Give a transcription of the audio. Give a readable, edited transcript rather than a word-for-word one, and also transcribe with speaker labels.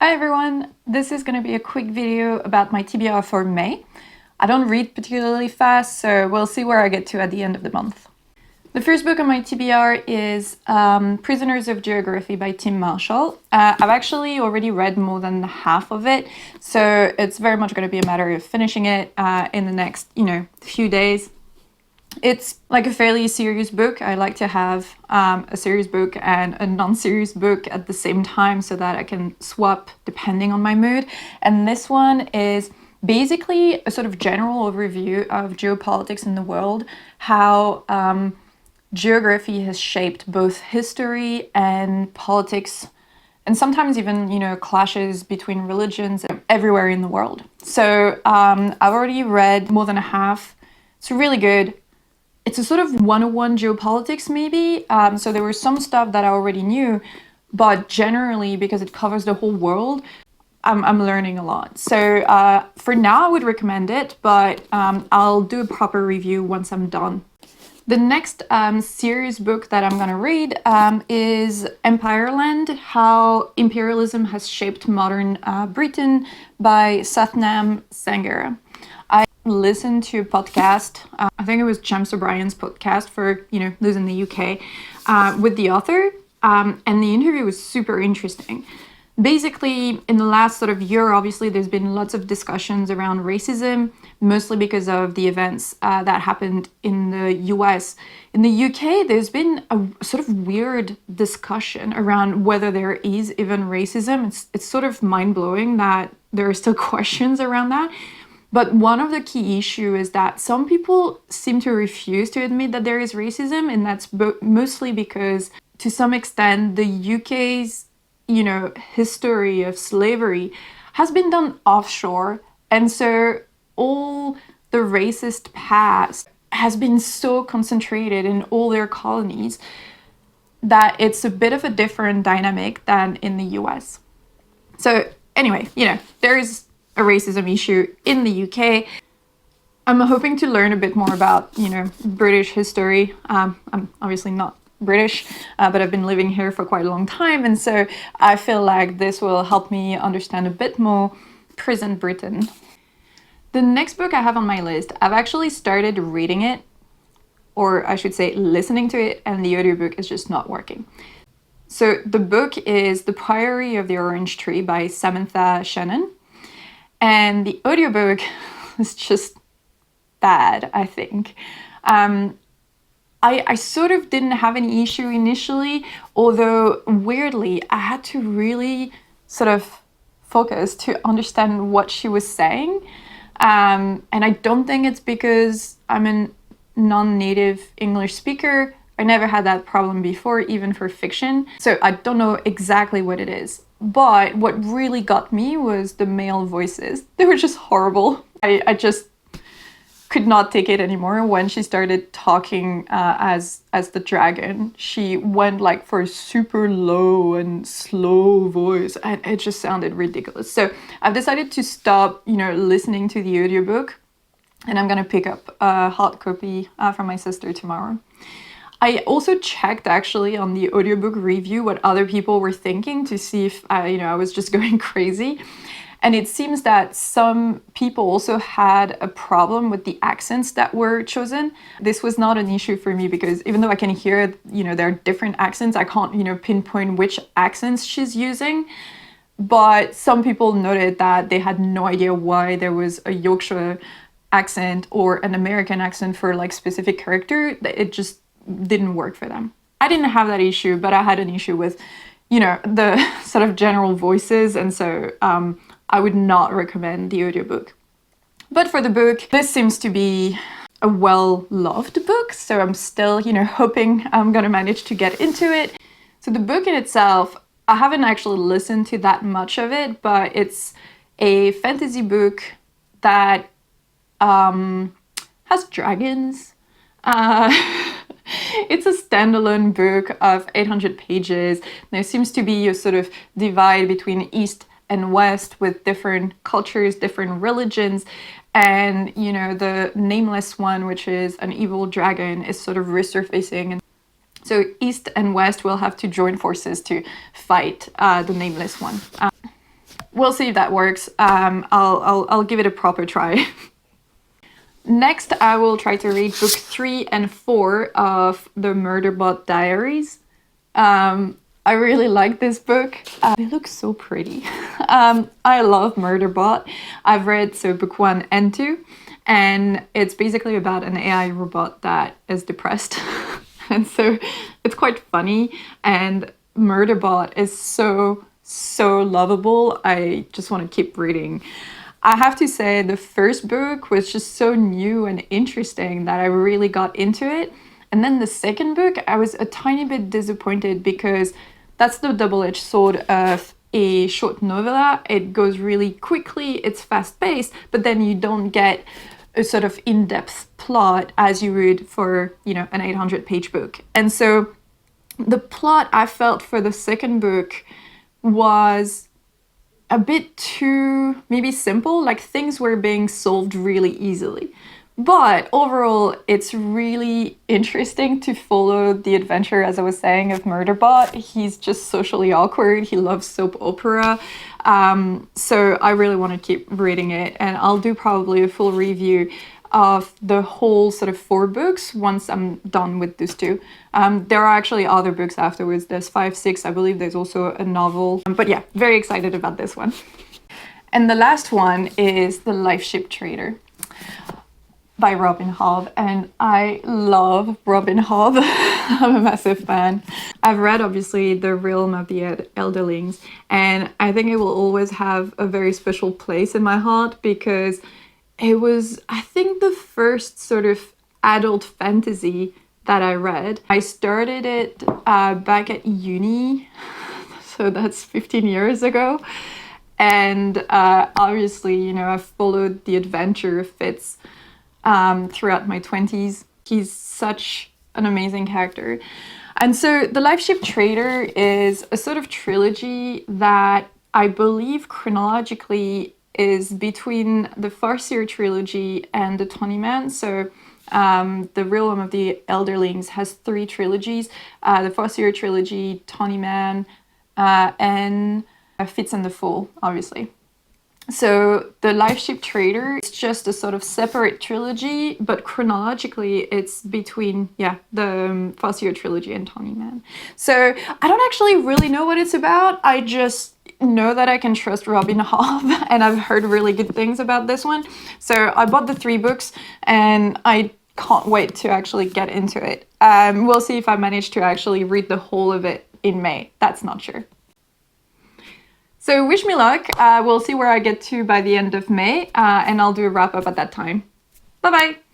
Speaker 1: Hi everyone, this is going to be a quick video about my TBR for May. I don't read particularly fast, so we'll see where I get to at the end of the month. The first book on my TBR is Prisoners of Geography by Tim Marshall. I've actually already read more than half of it, so it's very much going to be a matter of finishing it in the next, few days. It's like a fairly serious book. I like to have a serious book and a non-serious book at the same time so that I can swap depending on my mood. And this one is basically a sort of general overview of geopolitics in the world, how geography has shaped both history and politics, and sometimes even, clashes between religions everywhere in the world. So I've already read more than a half. It's really good. It's a sort of 101 geopolitics maybe, so there was some stuff that I already knew, but generally, because it covers the whole world, I'm learning a lot. So for now I would recommend it, but I'll do a proper review once I'm done. The next serious book that I'm gonna read is Empireland, How Imperialism Has Shaped Modern Britain by Sathnam Sanghera. Listened to a podcast, I think it was James O'Brien's podcast for, those in the UK, with the author, and the interview was super interesting. Basically, in the last sort of year, obviously, there's been lots of discussions around racism, mostly because of the events that happened in the US. In the UK, there's been a sort of weird discussion around whether there is even racism. It's sort of mind-blowing that there are still questions around that. But one of the key issues is that some people seem to refuse to admit that there is racism, and that's mostly because, to some extent, the UK's, history of slavery has been done offshore, and so all the racist past has been so concentrated in all their colonies that it's a bit of a different dynamic than in the US. So anyway, there is a racism issue in the UK. I'm hoping to learn a bit more about, British history. I'm obviously not British, but I've been living here for quite a long time, and so I feel like this will help me understand a bit more present Britain. The next book I have on my list, I've actually started reading it, or I should say listening to it, and the audiobook is just not working. So the book is The Priory of the Orange Tree by Samantha Shannon. And the audiobook is just bad, I think. I sort of didn't have any issue initially, although weirdly, I had to really sort of focus to understand what she was saying. And I don't think it's because I'm a non-native English speaker. I never had that problem before, even for fiction. So I don't know exactly what it is. But what really got me was the male voices. They were just horrible. I just could not take it anymore when she started talking as the dragon. She went like for a super low and slow voice, and it just sounded ridiculous. So I've decided to stop, listening to the audiobook, and I'm gonna pick up a hard copy from my sister tomorrow. I also checked actually on the audiobook review what other people were thinking to see if I was just going crazy. And it seems that some people also had a problem with the accents that were chosen. This was not an issue for me because even though I can hear, there are different accents, I can't, pinpoint which accents she's using. But some people noted that they had no idea why there was a Yorkshire accent or an American accent for like specific character. It just didn't work for them. I didn't have that issue, but I had an issue with, the sort of general voices, and so I would not recommend the audiobook. But for the book, this seems to be a well-loved book, so I'm still, hoping I'm gonna manage to get into it. So the book in itself, I haven't actually listened to that much of it, but it's a fantasy book that has dragons. It's a standalone book of 800 pages. There seems to be a sort of divide between East and West with different cultures, different religions, and the nameless one, which is an evil dragon, is sort of resurfacing. And so East and West will have to join forces to fight the nameless one. we'll see if that works. I'll give it a proper try. Next, I will try to read book 3 and 4 of the Murderbot Diaries. I really like this book. They look so pretty. I love Murderbot. I've read book 1 and 2, and it's basically about an AI robot that is depressed. And so it's quite funny, and Murderbot is so lovable. I just want to keep reading. I have to say the first book was just so new and interesting that I really got into it. And then the second book, I was a tiny bit disappointed because that's the double-edged sword of a short novella. It goes really quickly, it's fast-paced, but then you don't get a sort of in-depth plot as you would for, you know, an 800-page book. And so the plot I felt for the second book was a bit too maybe simple, like things were being solved really easily. But overall, it's really interesting to follow the adventure, as I was saying, of Murderbot. He's just socially awkward. He loves soap opera. So I really want to keep reading it, and I'll do probably a full review of the whole sort of 4 books once I'm done with these 2. There are actually other books afterwards. There's 5, 6, I believe there's also a novel. But yeah, very excited about this one. And the last one is The Liveship Trader by Robin Hobb, and I love Robin Hobb. I'm a massive fan. I've read, obviously, The Realm of the Elderlings, and I think it will always have a very special place in my heart because it was, I think, the first sort of adult fantasy that I read. I started it back at uni, so that's 15 years ago. And obviously, you know, I've followed the adventure of Fitz throughout my 20s. He's such an amazing character. And so The Liveship Trader is a sort of trilogy that I believe chronologically is between the Farseer Trilogy and the Tawny Man. So The Realm of the Elderlings has 3 trilogies. The Farseer Trilogy, Tawny Man, and Fitz and the Fool, obviously. So The Liveship Trader is just a sort of separate trilogy, but chronologically it's between, yeah, the Farseer Trilogy and Tawny Man. So I don't actually really know what it's about. I just know that I can trust Robin Hobb, and I've heard really good things about this one. So I bought the 3 books, and I can't wait to actually get into it. We'll see if I manage to actually read the whole of it in May. That's not sure. So wish me luck. We'll see where I get to by the end of May, and I'll do a wrap up at that time. Bye bye!